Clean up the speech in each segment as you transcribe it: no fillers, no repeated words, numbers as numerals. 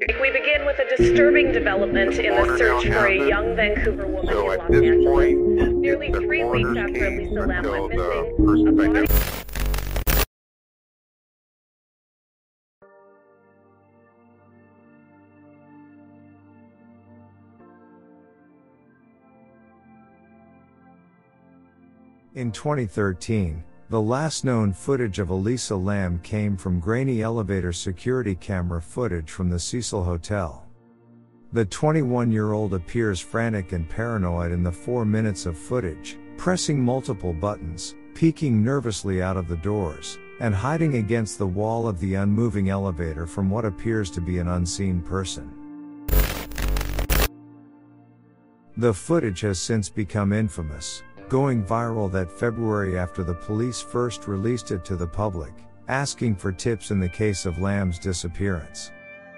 We begin with a disturbing development in the search for a young Vancouver woman in Los Angeles. Nearly 3 weeks after Elisa Lam went missing, a body... In 2013, the last known footage of Elisa Lam came from grainy elevator security camera footage from the Cecil Hotel. The 21-year-old appears frantic and paranoid in the 4 minutes of footage, pressing multiple buttons, peeking nervously out of the doors, and hiding against the wall of the unmoving elevator from what appears to be an unseen person. The footage has since become infamous, going viral that February after the police first released it to the public, asking for tips in the case of Lam's disappearance.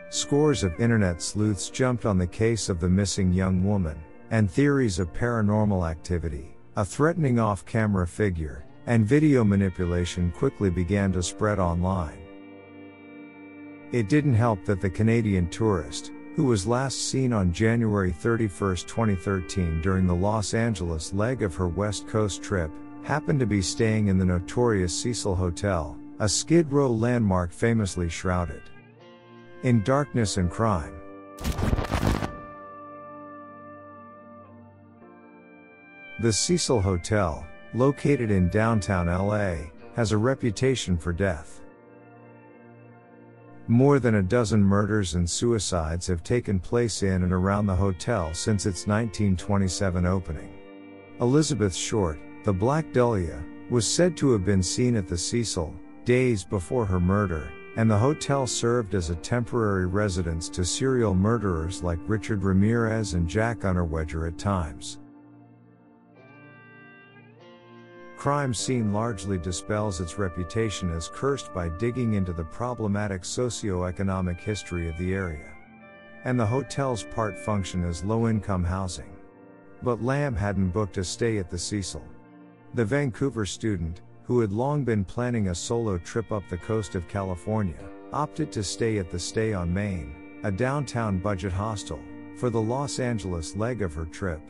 Scores of internet sleuths jumped on the case of the missing young woman, and theories of paranormal activity, a threatening off-camera figure, and video manipulation quickly began to spread online. It didn't help that the Canadian tourist, who was last seen on January 31, 2013 during the Los Angeles leg of her West Coast trip, happened to be staying in the notorious Cecil Hotel, a Skid Row landmark famously shrouded in darkness and crime. The Cecil Hotel, located in downtown LA, has a reputation for death. More than a dozen murders and suicides have taken place in and around the hotel since its 1927 opening. Elizabeth Short, the Black Dahlia, was said to have been seen at the Cecil days before her murder, and the hotel served as a temporary residence to serial murderers like Richard Ramirez and Jack Unterweger at times. Crime Scene largely dispels its reputation as cursed by digging into the problematic socio-economic history of the area. And the hotel's part function as low-income housing. But Lam hadn't booked a stay at the Cecil. The Vancouver student, who had long been planning a solo trip up the coast of California, opted to stay at the Stay on Main, a downtown budget hostel, for the Los Angeles leg of her trip.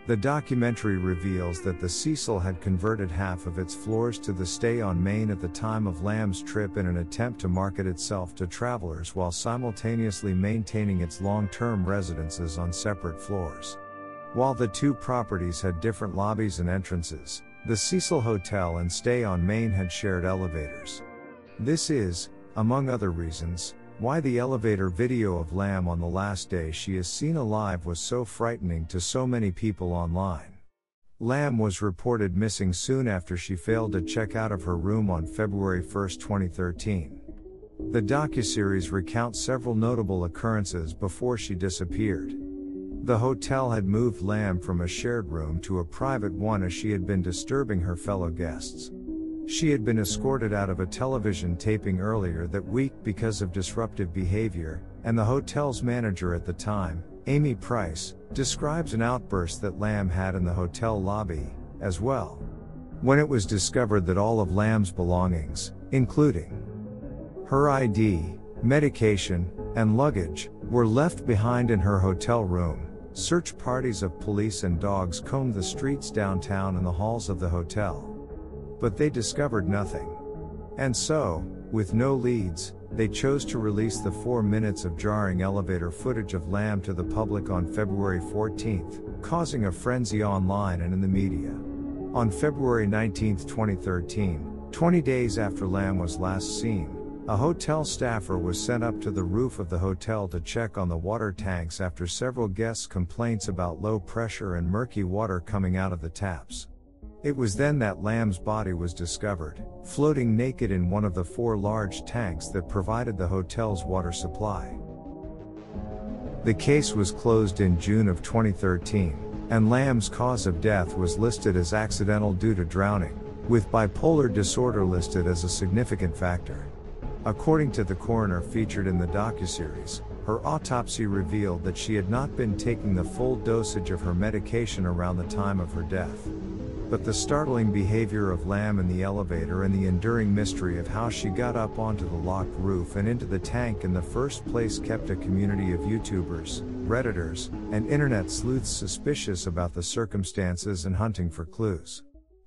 The documentary reveals that the Cecil had converted half of its floors to the Stay on Main at the time of Lam's trip in an attempt to market itself to travelers while simultaneously maintaining its long-term residences on separate floors. While the two properties had different lobbies and entrances, the Cecil Hotel and Stay on Main had shared elevators. This is, among other reasons, why the elevator video of Lam on the last day she is seen alive was so frightening to so many people online. Lam was reported missing soon after she failed to check out of her room on February 1, 2013. The docuseries recounts several notable occurrences before she disappeared. The hotel had moved Lam from a shared room to a private one as she had been disturbing her fellow guests. She had been escorted out of a television taping earlier that week because of disruptive behavior, and the hotel's manager at the time, Amy Price, describes an outburst that Lam had in the hotel lobby, as well. When it was discovered that all of Lam's belongings, including her ID, medication, and luggage, were left behind in her hotel room, search parties of police and dogs combed the streets downtown and the halls of the hotel. But they discovered nothing. And so, with no leads, they chose to release the 4 minutes of jarring elevator footage of Lam to the public on February 14, causing a frenzy online and in the media. On February 19, 2013, 20 days after Lam was last seen, a hotel staffer was sent up to the roof of the hotel to check on the water tanks after several guests' complaints about low pressure and murky water coming out of the taps. It was then that Lam's body was discovered, floating naked in one of the 4 large tanks that provided the hotel's water supply. The case was closed in June of 2013, and Lam's cause of death was listed as accidental due to drowning, with bipolar disorder listed as a significant factor. According to the coroner featured in the docuseries, her autopsy revealed that she had not been taking the full dosage of her medication around the time of her death. But the startling behavior of Lam in the elevator and the enduring mystery of how she got up onto the locked roof and into the tank in the first place kept a community of YouTubers, Redditors, and internet sleuths suspicious about the circumstances and hunting for clues.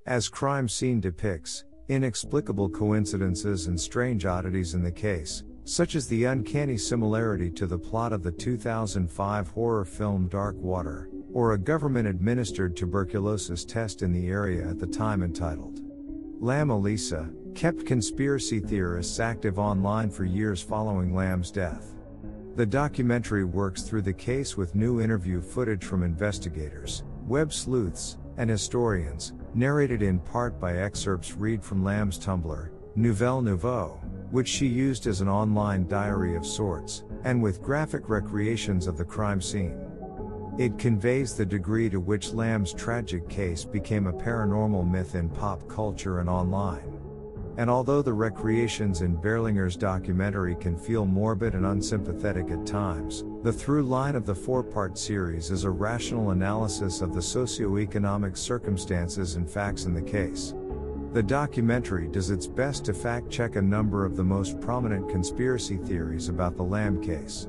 As Crime Scene depicts, inexplicable coincidences and strange oddities in the case, such as the uncanny similarity to the plot of the 2005 horror film Dark Water, or a government-administered tuberculosis test in the area at the time entitled Lam Elisa, kept conspiracy theorists active online for years following Lam's death. The documentary works through the case with new interview footage from investigators, web sleuths, and historians, narrated in part by excerpts read from Lam's Tumblr, Nouvelle Nouveau, which she used as an online diary of sorts, and with graphic recreations of the crime scene. It conveys the degree to which Lam's tragic case became a paranormal myth in pop culture and online. And although the recreations in Berlinger's documentary can feel morbid and unsympathetic at times, the through line of the four-part series is a rational analysis of the socio-economic circumstances and facts in the case. The documentary does its best to fact-check a number of the most prominent conspiracy theories about the Lam case.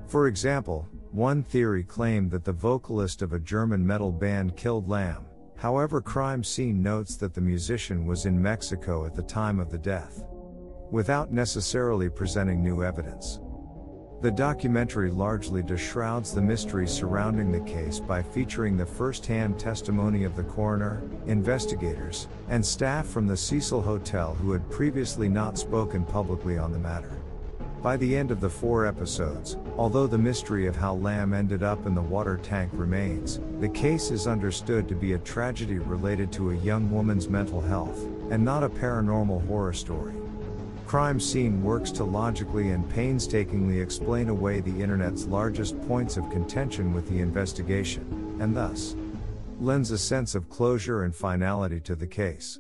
For example, one theory claimed that the vocalist of a German metal band killed Lam. However, Crime Scene notes that the musician was in Mexico at the time of the death, without necessarily presenting new evidence. The documentary largely shrouds the mystery surrounding the case by featuring the first-hand testimony of the coroner, investigators, and staff from the Cecil Hotel who had previously not spoken publicly on the matter. By the end of the 4 episodes, although the mystery of how Lam ended up in the water tank remains, the case is understood to be a tragedy related to a young woman's mental health, and not a paranormal horror story. Crime Scene works to logically and painstakingly explain away the internet's largest points of contention with the investigation, and thus lends a sense of closure and finality to the case.